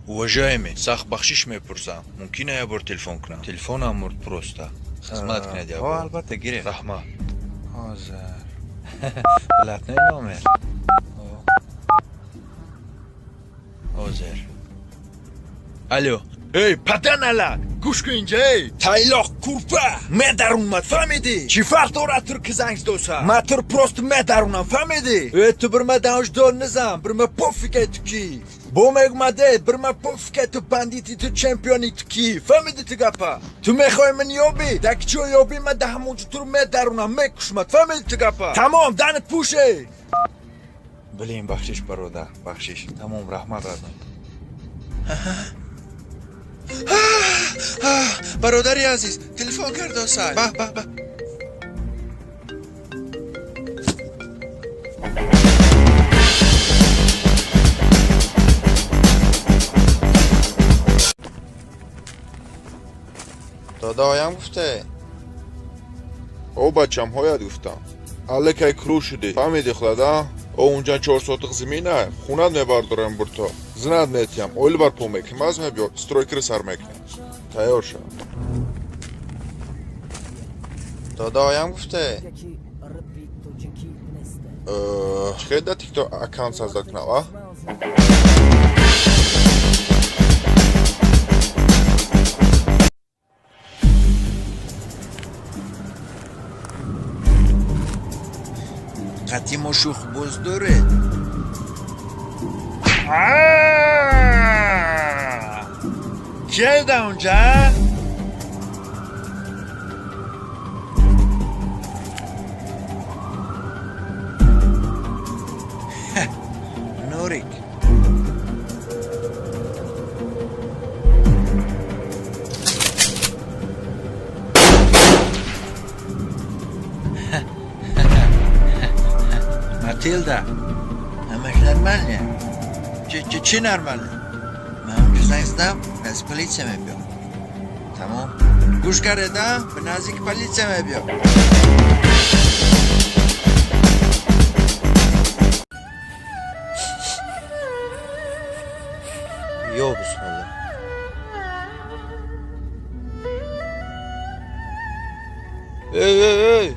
уважаемый, сах бахшиш мепурсам. Мумкина я бор телефон кунам? Телефонам мурд просто. Хизмат кунад я бор. البته گیره Rahma. حاضر بلاتنه نامر حاضر. الو. ای پدنالا گوش کن اینجا ای تایلاق کورپا من در اومد فهمیدی چی فرق داره تر زنگ دوسا من تر پروست من در اونم فهمیدی ای تو برما دانش دار نزم برما پوفیکه تو کی بو مگمده برما پوفیکه تو بندیتی تو چمپیونی تو کی فهمیدی تو گپا تو میخوای من یابی دک چو یابی من ده همونجا تو رو من در اونم میکشمت فهمیدی تو گپا تمام دانت پوشه بلیم بخشش برادر بخشش تمام رحمت دادم برادری عزیز تلفن کرد سای به به به دادایم گفته او بچم هایت گفتم الکای کرو شدی فهمیدی خدا او اونجا 400 زمینه خونت میبردارم برتا زند نیتیم اویل بر پو میکنیم از میبیاد سترویکر سر میکنیم تیار شد دادایم گفته خیلی دا تیک تو اکانت سازده کنم قطیم و شوخ بزدوره کیه ده اونجا؟ نوریک Matilda همش نرماله چی نرماله من اونجا زنگ زدم از پلیس میبیم تمام گوش کرده به نزدیک پلیس میبیم یا بسم الله ای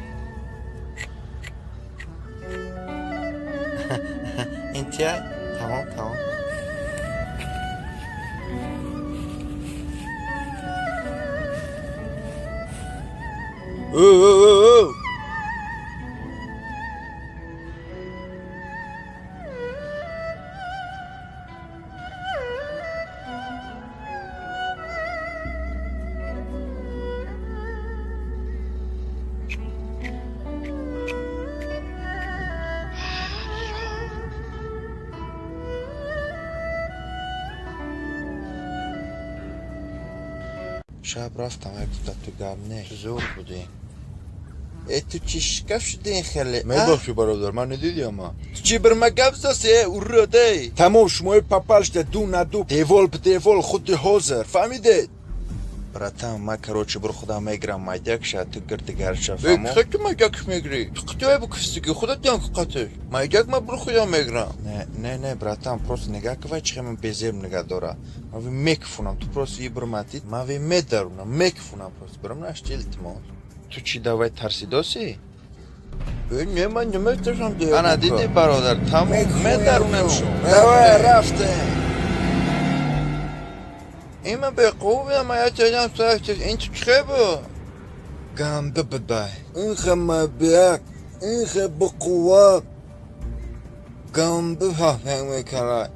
انتهای تمام تمام شب رفتم یک تا تو گرمه زور بودی ای تو چی شکف شده این خیلی میبخشی برادر من ندیدی اما تو چی بر ما گفت دسته او رو ده تمام شمای پاپالش ده دو ندو دیوال به دیوال خود حاضر فهمیده براتم ما کروچه برو خدا میگرم مایدک شد تو گرد گرد ای خیلی مایدکش میگری تو قطعه بکستی که خودت دیان که قطعه مایدک ما برو خدا میگرم نه براتم پروست نگاه که وای چه من بیزیم نگاه داره ما وی میکفونم تو پروست یه برماتید ما وی میدارونم میکفونم پروست برم نشتی التماس تو چی دوای ترسیداسی؟ نه من نمیترسم دیگه انا دیدی برادر تمام میدارونم شو دوای رفته این من به قوه ما یه چیزم سرشتش این چه بود؟ گنده بدای این خمه بیک این خمه بقوه گنده ها فهمه کرای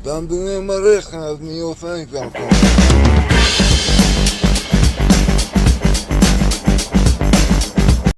گنده ما ریخن از میوفن کنم